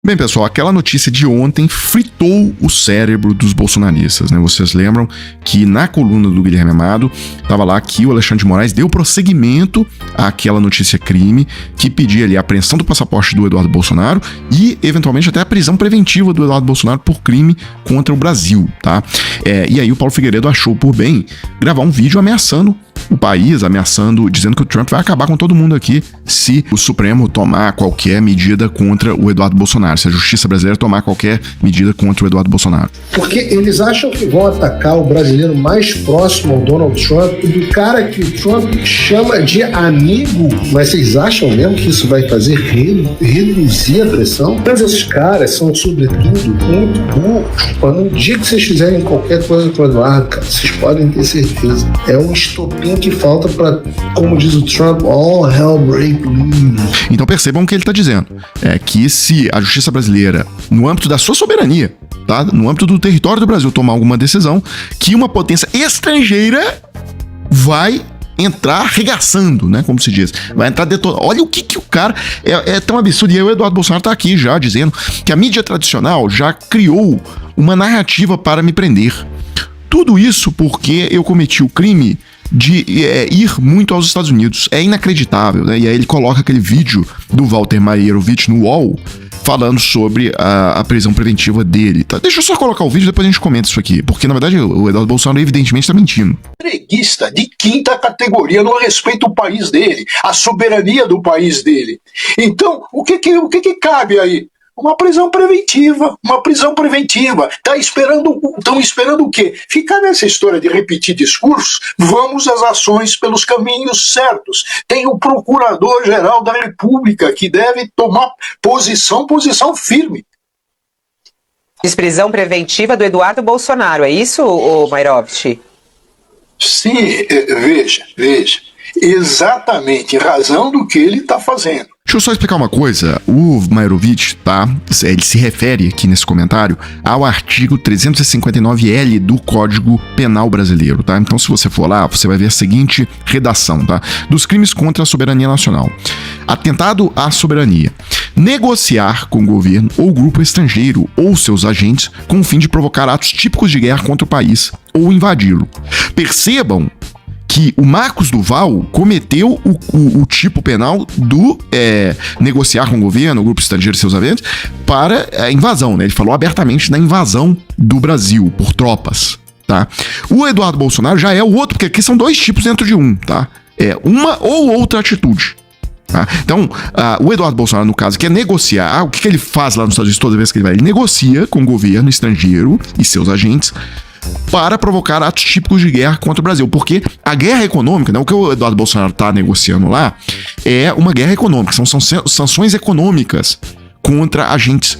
Bem, pessoal, aquela notícia de ontem fritou o cérebro dos bolsonaristas, né? Vocês lembram que na coluna do Guilherme Amado estava lá que o Alexandre de Moraes deu prosseguimento àquela notícia crime que pedia ali a apreensão do passaporte do Eduardo Bolsonaro e, eventualmente, até a prisão preventiva do Eduardo Bolsonaro por crime contra o Brasil, tá? E aí o Paulo Figueiredo achou por bem gravar um vídeo ameaçando o país, dizendo que o Trump vai acabar com todo mundo aqui se o Supremo tomar qualquer medida contra o Eduardo Bolsonaro, se a justiça brasileira tomar qualquer medida contra o Eduardo Bolsonaro. Porque eles acham que vão atacar o brasileiro mais próximo ao Donald Trump, do cara que o Trump chama de amigo. Mas vocês acham mesmo que isso vai fazer reduzir a pressão? Mas esses caras são, sobretudo, muito burros. No dia que vocês fizerem qualquer coisa com o Eduardo, cara, vocês podem ter certeza. É um estopim que falta para, como diz o Trump, all hell break loose. Então percebam o que ele está dizendo. É que se a justiça brasileira, no âmbito da sua soberania, tá? No âmbito do território do Brasil, tomar alguma decisão, que uma potência estrangeira vai entrar arregaçando, né? Como se diz. Vai entrar detonando. Olha o que o cara... É tão absurdo. E aí o Eduardo Bolsonaro tá aqui já dizendo que a mídia tradicional já criou uma narrativa para me prender. Tudo isso porque eu cometi o crime de ir muito aos Estados Unidos. É inacreditável, né? E aí ele coloca aquele vídeo do Walter Maierovitch no UOL falando sobre a prisão preventiva dele. Tá? Deixa eu só colocar o vídeo, depois a gente comenta isso aqui. Porque, na verdade, o Eduardo Bolsonaro evidentemente está mentindo. Preguiça de quinta categoria, não respeita o país dele, a soberania do país dele. Então, o que cabe aí? Uma prisão preventiva, Estão esperando o quê? Ficar nessa história de repetir discursos, vamos às ações pelos caminhos certos. Tem o Procurador-Geral da República que deve tomar posição firme. Prisão preventiva do Eduardo Bolsonaro, é isso, Maierovitch? Sim, veja. Exatamente, em razão do que ele está fazendo. Deixa eu só explicar uma coisa. O Maierovitch, tá? Ele se refere aqui nesse comentário ao artigo 359L do Código Penal Brasileiro, tá? Então, se você for lá, você vai ver a seguinte redação, tá? Dos crimes contra a soberania nacional. Atentado à soberania. Negociar com o governo ou grupo estrangeiro ou seus agentes com o fim de provocar atos típicos de guerra contra o país ou invadi-lo. Percebam que o Marcos Duval cometeu o tipo penal do negociar com o governo, o grupo estrangeiro e seus agentes, para a invasão, né? Ele falou abertamente da invasão do Brasil por tropas, tá? O Eduardo Bolsonaro já é o outro, porque aqui são dois tipos dentro de um, tá? É uma ou outra atitude. Tá? Então, o Eduardo Bolsonaro, no caso, quer negociar. O que ele faz lá nos Estados Unidos toda vez que ele vai? Ele negocia com o governo estrangeiro e seus agentes para provocar atos típicos de guerra contra o Brasil. Porque a guerra econômica, né, o que o Eduardo Bolsonaro está negociando lá, é uma guerra econômica. São sanções econômicas contra agentes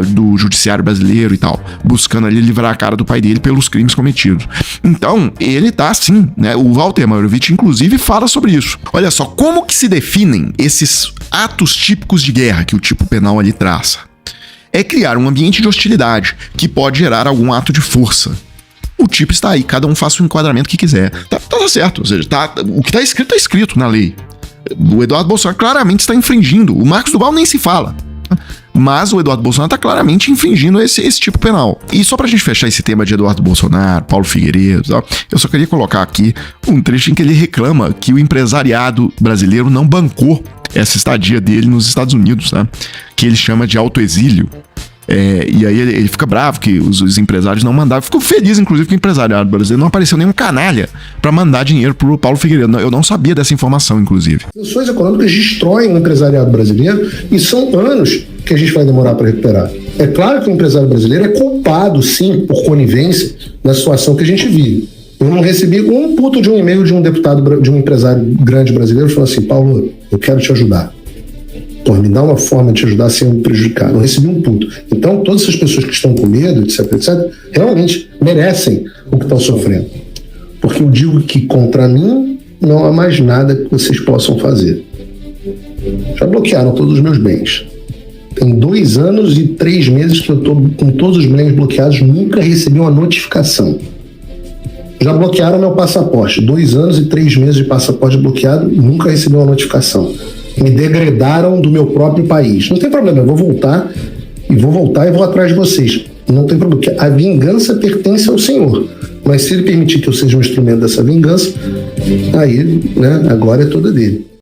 do judiciário brasileiro e tal, buscando ali livrar a cara do pai dele pelos crimes cometidos. Então, ele tá assim, né? O Walter Maierovitch, inclusive, fala sobre isso. Olha só, como que se definem esses atos típicos de guerra que o tipo penal ali traça? É criar um ambiente de hostilidade que pode gerar algum ato de força. O tipo está aí, cada um faça o enquadramento que quiser. Tá certo, ou seja, o que está escrito na lei. O Eduardo Bolsonaro claramente está infringindo. O Marcos Duval nem se fala. Mas o Eduardo Bolsonaro está claramente infringindo esse tipo penal. E só pra gente fechar esse tema de Eduardo Bolsonaro, Paulo Figueiredo, eu só queria colocar aqui um trecho em que ele reclama que o empresariado brasileiro não bancou essa estadia dele nos Estados Unidos, né? Que ele chama de autoexílio. E aí ele fica bravo que os empresários não mandaram. Ficou feliz, inclusive, que o empresariado brasileiro não apareceu nenhum canalha para mandar dinheiro pro Paulo Figueiredo. Eu não sabia dessa informação, inclusive. Sanções econômicas destroem o empresariado brasileiro e são anos que a gente vai demorar para recuperar. É claro que o empresário brasileiro é culpado, sim, por conivência na situação que a gente vive. Eu não recebi um puto de um e-mail de um deputado, de um empresário grande brasileiro falando assim: Paulo, eu quero te ajudar. Pô, me dá uma forma de te ajudar sem me prejudicar. Não recebi um puto. Então, todas essas pessoas que estão com medo, etc, realmente merecem o que estão sofrendo. Porque eu digo que contra mim não há mais nada que vocês possam fazer. Já bloquearam todos os meus bens. Tem 2 anos e 3 meses que eu estou com todos os bens bloqueados, nunca recebi uma notificação. Já bloquearam meu passaporte. 2 anos e 3 meses de passaporte bloqueado, nunca recebi uma notificação. Me degradaram do meu próprio país. Não tem problema, eu vou voltar e vou voltar e vou atrás de vocês. Não tem problema, porque a vingança pertence ao Senhor. Mas se ele permitir que eu seja um instrumento dessa vingança, aí, né, a glória é toda dele.